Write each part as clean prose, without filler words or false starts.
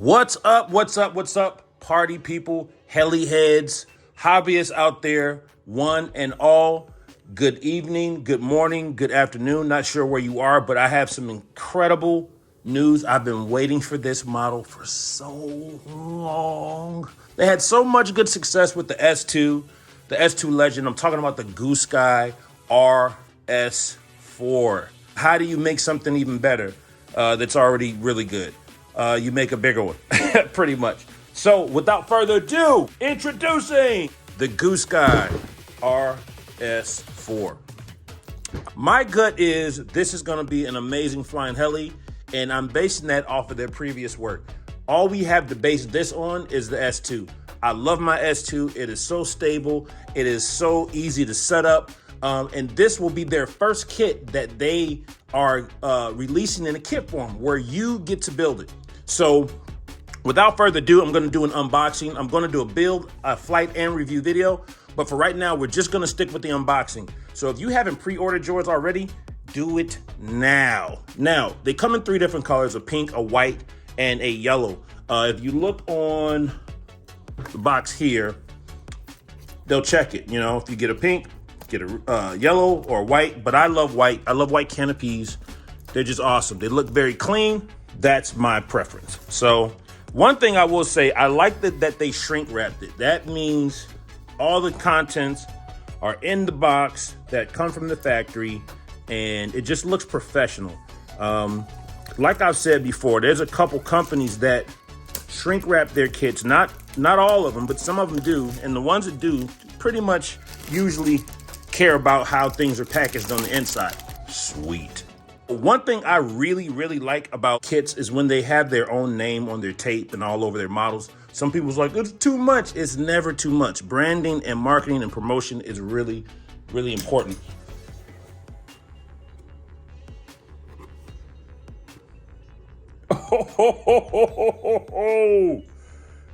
What's up? What's up? What's up? Party people, heli heads, hobbyists out there, one and all. Good evening, good morning, good afternoon. Not sure where you are, but I have some incredible news. I've been waiting for this model for so long. They had so much good success with the S2, the S2 Legend. I'm talking about the Goosky RS4. How do you make something even better that's already really good? You make a bigger one, pretty much. So without further ado, introducing the Goosky RS4. My gut is this is gonna be an amazing flying heli, and I'm basing that off of their previous work. All we have to base this on is the S2. I love my S2. It is so stable. It is so easy to set up. And this will be their first kit that they are releasing in a kit form where you get to build it. So without further ado, I'm gonna do an unboxing. I'm gonna do a build, a flight and review video. But for right now, we're just gonna stick with the unboxing. So if you haven't pre-ordered yours already, do it now. Now, they come in 3 different colors, a pink, a white, and a yellow. If you look on the box here, they'll check it. You know, if you get a pink, get a yellow or white, but I love white. I love white canopies. They're just awesome. They look very clean. That's my preference. So one thing I will say, I like that they shrink wrapped it. That means all the contents are in the box that come from the factory, and it just looks professional. Like I've said before, there's a couple companies that shrink wrap their kits. Not all of them, but some of them do. And the ones that do pretty much usually care about how things are packaged on the inside. Sweet. One thing I really like about kits is when they have their own name on their tape and all over their models. Some people's like, it's too much. It's never too much. Branding and marketing and promotion is really important. Oh,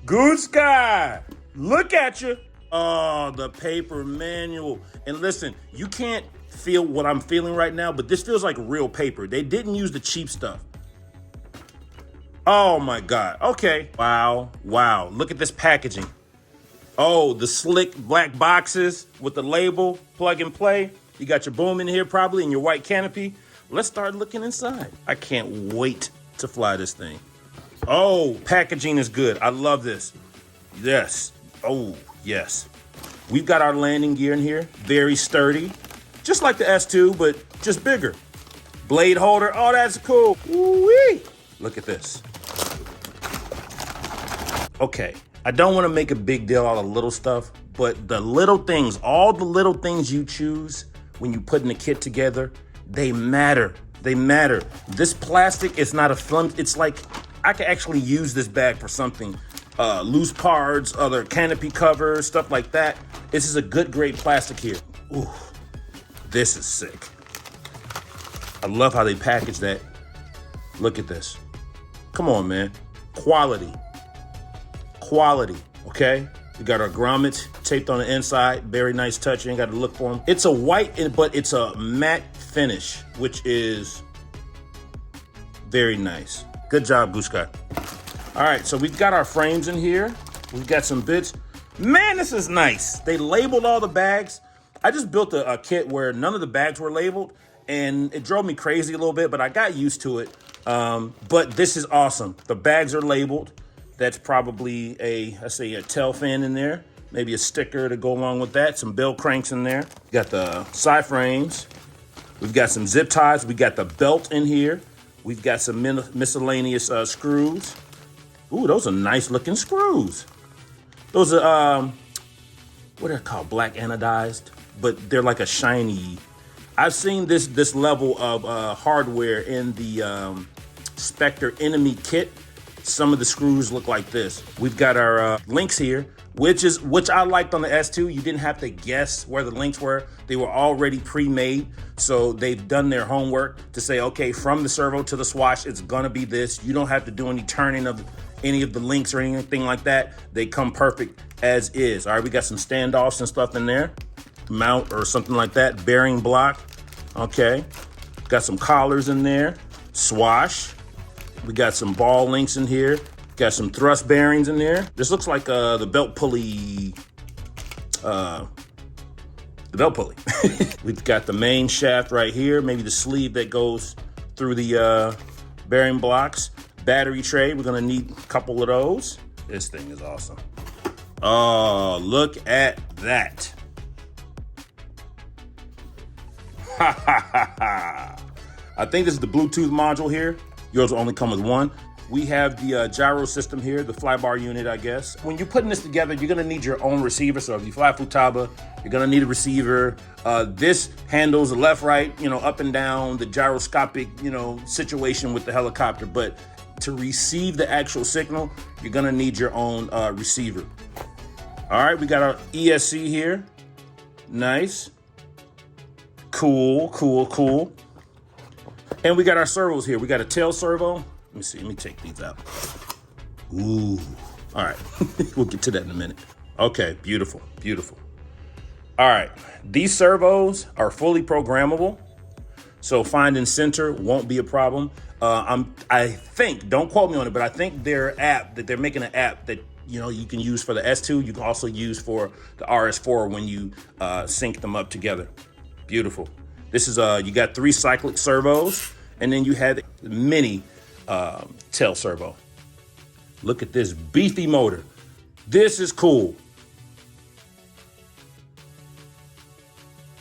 Goosky, look at you. Oh, the paper manual. And listen, you can't feel what I'm feeling right now, but this feels like real paper. They didn't use the cheap stuff. Oh my God. Okay. Wow. Look at this packaging. Oh, the slick black boxes with the label, plug and play. You got your boom in here probably and your white canopy. Let's start looking inside. I can't wait to fly this thing. Oh, packaging is good. I love this. Yes. Oh, yes. We've got our landing gear in here. Very sturdy. Just like the S2, but just bigger. Blade holder. Oh, that's cool. Woo-wee. Look at this. Okay, I don't want to make a big deal out of little stuff, but the little things, all the little things you choose when you put in a kit together, they matter. They matter. This plastic is not a film. It's like, I could actually use this bag for something. Loose parts, other canopy covers, stuff like that. This is a good grade plastic here. Ooh, this is sick. I love how they package that. Look at this. Come on, man. Quality, okay? We got our grommets taped on the inside. Very nice touch. You ain't got to look for them. It's a white, but it's a matte finish, which is very nice. Good job, Goosky. All right, so we've got our frames in here. We've got some bits. Man, this is nice. They labeled all the bags. I just built a kit where none of the bags were labeled, and it drove me crazy a little bit, but I got used to it. But this is awesome. The bags are labeled. That's probably let's say a tail fan in there, maybe a sticker to go along with that, some bell cranks in there. Got the side frames. We've got some zip ties. We got the belt in here. We've got some miscellaneous screws. Ooh, those are nice looking screws. Those are, what are they called? Black anodized, but they're like a shiny. I've seen this level of hardware in the Spectre Enemy kit. Some of the screws look like this. We've got our links here, which I liked on the S2. You didn't have to guess where the links were. They were already pre-made. So they've done their homework to say, okay, from the servo to the swash, it's gonna be this. You don't have to do any turning of any of the links or anything like that. They come perfect as is. All right, we got some standoffs and stuff in there. Mount or something like that, bearing block. Okay, got some collars in there. Swash. We got some ball links in here. Got some thrust bearings in there. This looks like the belt pulley. We've got the main shaft right here, maybe the sleeve that goes through the bearing blocks. Battery tray, we're gonna need a couple of those. This thing is awesome. Oh, look at that. Ha ha ha ha. I think this is the Bluetooth module here. Yours will only come with one. We have the gyro system here, the flybar unit, I guess. When you're putting this together, you're gonna need your own receiver. So if you fly Futaba, you're gonna need a receiver. This handles the left, right, up and down, the gyroscopic, situation with the helicopter. But to receive the actual signal, you're gonna need your own receiver. All right, we got our ESC here. Nice. Cool, cool, cool. And we got our servos here. We got a tail servo. Let me see, let me take these out. Ooh, all right, we'll get to that in a minute. Okay, beautiful, beautiful. All right, these servos are fully programmable, so finding center won't be a problem. I think, don't quote me on it, but I think they're making an app that you can use for the S2. You can also use for the RS4 when you sync them up together. Beautiful. This is you got 3 cyclic servos, and then you have the mini tail servo. Look at this beefy motor. This is cool.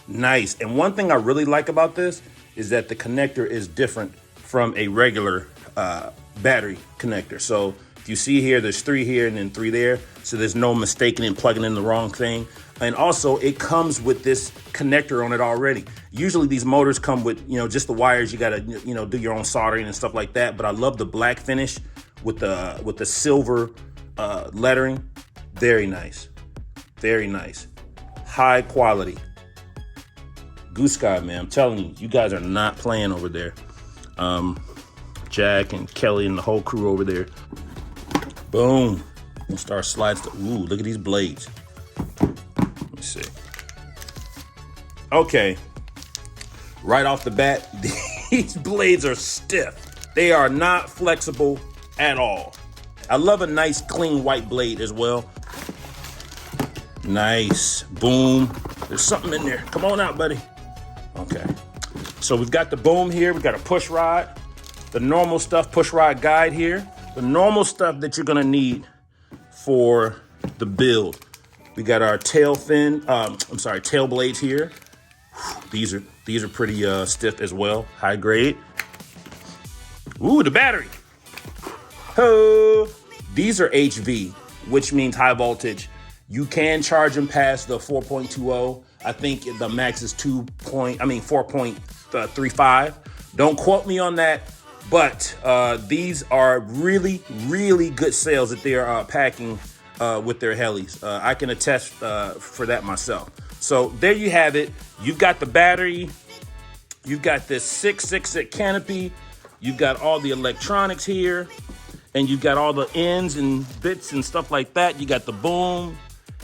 Nice. And one thing I really like about this is that the connector is different from a regular battery connector. So if you see here, there's 3 here and then 3 there. So there's no mistaking and plugging in the wrong thing. And also it comes with this connector on it already. Usually these motors come with, just the wires. You gotta, do your own soldering and stuff like that. But I love the black finish with the silver lettering. Very nice. Very nice. High quality. Goosky, man, I'm telling you, you guys are not playing over there. Jack and Kelly and the whole crew over there. Boom. We'll start slides. Ooh, look at these blades. Let me see. Okay. Right off the bat, these blades are stiff. They are not flexible at all. I love a nice, clean white blade as well. Nice. Boom. There's something in there. Come on out, buddy. Okay. So we've got the boom here. We've got a push rod. The normal stuff, push rod guide here. The normal stuff that you're gonna need for the build. We got our tail tail blades here. These are pretty stiff as well, high grade. Ooh, the battery. Oh, these are HV, which means high voltage. You can charge them past the 4.20. I think the max is 4.35. Don't quote me on that, but these are really, really good sales that they are packing with their helis. I can attest for that myself. So there you have it. You've got the battery. You've got this 6/6 canopy. You've got all the electronics here. And you've got all the ends and bits and stuff like that. You got the boom.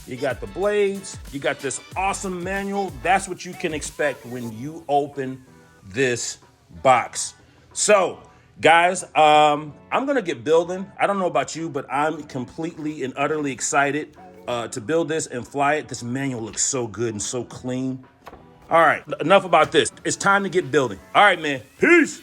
You got the blades. You got this awesome manual. That's what you can expect when you open this box. So, guys, I'm going to get building. I don't know about you, but I'm completely and utterly excited to build this and fly it. This manual looks so good and so clean. All right, enough about this. It's time to get building. All right, man. Peace.